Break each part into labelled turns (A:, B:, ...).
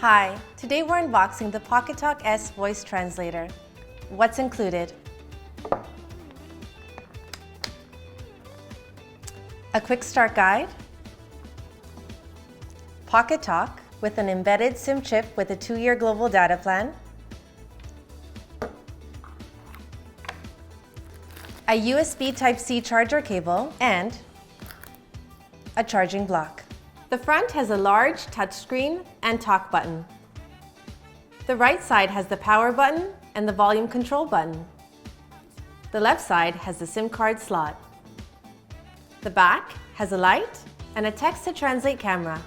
A: Hi, today we're unboxing the Pocketalk S voice translator. What's included? A quick start guide, Pocketalk with an embedded SIM chip with a 2-year global data plan, a USB Type-C charger cable, and a charging block. The front has a large touchscreen and talk button. The right side has the power button and the volume control button. The left side has the SIM card slot. The back has a light and a text-to-translate camera.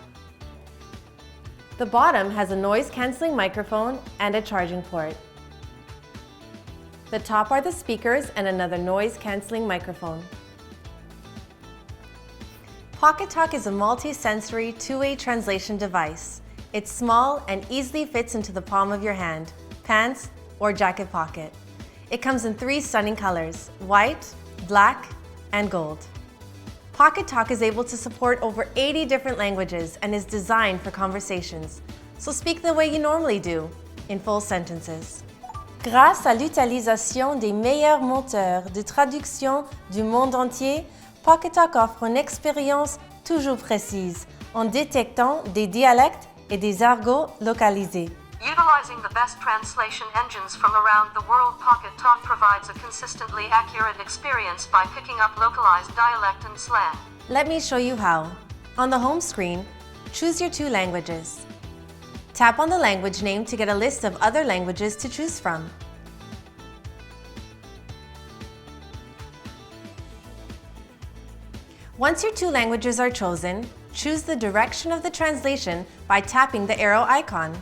A: The bottom has a noise-canceling microphone and a charging port. The top are the speakers and another noise-canceling microphone. Pocketalk is a multi-sensory, two-way translation device. It's small and easily fits into the palm of your hand, pants, or jacket pocket. It comes in 3 stunning colors: white, black, and gold. Pocketalk is able to support over 80 different languages and is designed for conversations. So speak the way you normally do, in full sentences. Grâce à l'utilisation des meilleurs moteurs de traduction du monde entier, Pocketalk offre une expérience toujours précise en détectant des dialectes et des argots localisés.
B: Utilizing the best translation engines from around the world, Pocketalk provides a consistently accurate experience by picking up localized dialect and slang.
A: Let me show you how. On the home screen, choose your 2 languages. Tap on the language name to get a list of other languages to choose from. Once your 2 languages are chosen, choose the direction of the translation by tapping the arrow icon.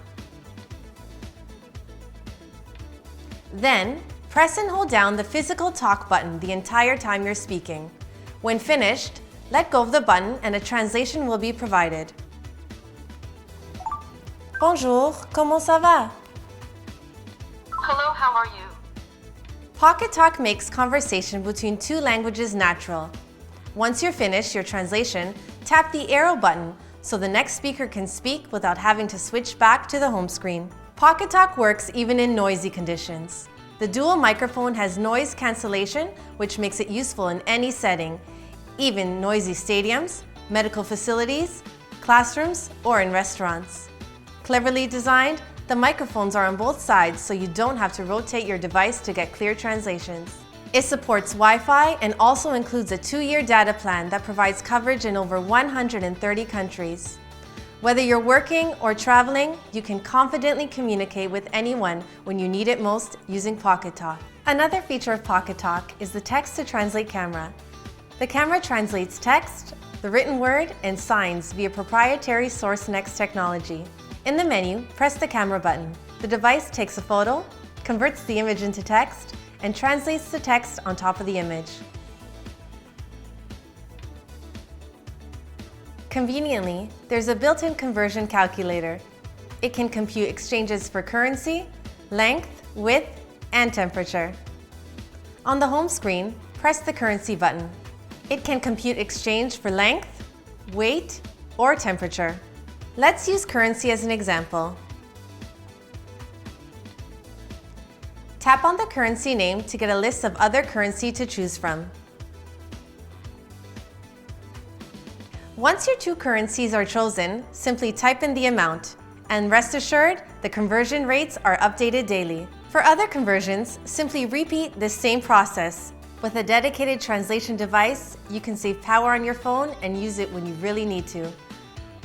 A: Then, press and hold down the physical talk button the entire time you're speaking. When finished, let go of the button and a translation will be provided. Bonjour, comment ça va?
B: Hello, how are you?
A: Pocketalk makes conversation between 2 languages natural. Once you're finished your translation, tap the arrow button so the next speaker can speak without having to switch back to the home screen. Pocketalk works even in noisy conditions. The dual microphone has noise cancellation, which makes it useful in any setting, even noisy stadiums, medical facilities, classrooms, or in restaurants. Cleverly designed, the microphones are on both sides so you don't have to rotate your device to get clear translations. It supports Wi-Fi and also includes a 2-year data plan that provides coverage in over 130 countries. Whether you're working or traveling, you can confidently communicate with anyone when you need it most using Pocketalk. Another feature of Pocketalk is the text-to-translate camera. The camera translates text, the written word, and signs via proprietary SourceNext technology. In the menu, press the camera button. The device takes a photo, converts the image into text, and translates the text on top of the image. Conveniently, there's a built-in conversion calculator. It can compute exchanges for currency, length, width, and temperature. On the home screen, press the currency button. It can compute exchange for length, weight, or temperature. Let's use currency as an example. Tap on the currency name to get a list of other currency to choose from. Once your 2 currencies are chosen, simply type in the amount, and rest assured, the conversion rates are updated daily. For other conversions, simply repeat the same process. With a dedicated translation device, you can save power on your phone and use it when you really need to.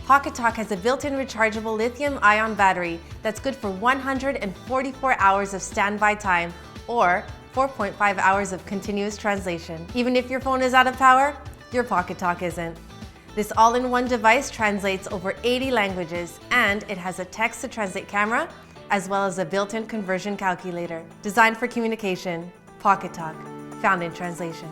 A: Pocketalk has a built-in rechargeable lithium-ion battery that's good for 144 hours of standby time or 4.5 hours of continuous translation. Even if your phone is out of power, your Pocketalk isn't. This all-in-one device translates over 80 languages and it has a text-to-translate camera as well as a built-in conversion calculator. Designed for communication, Pocketalk, found in translation.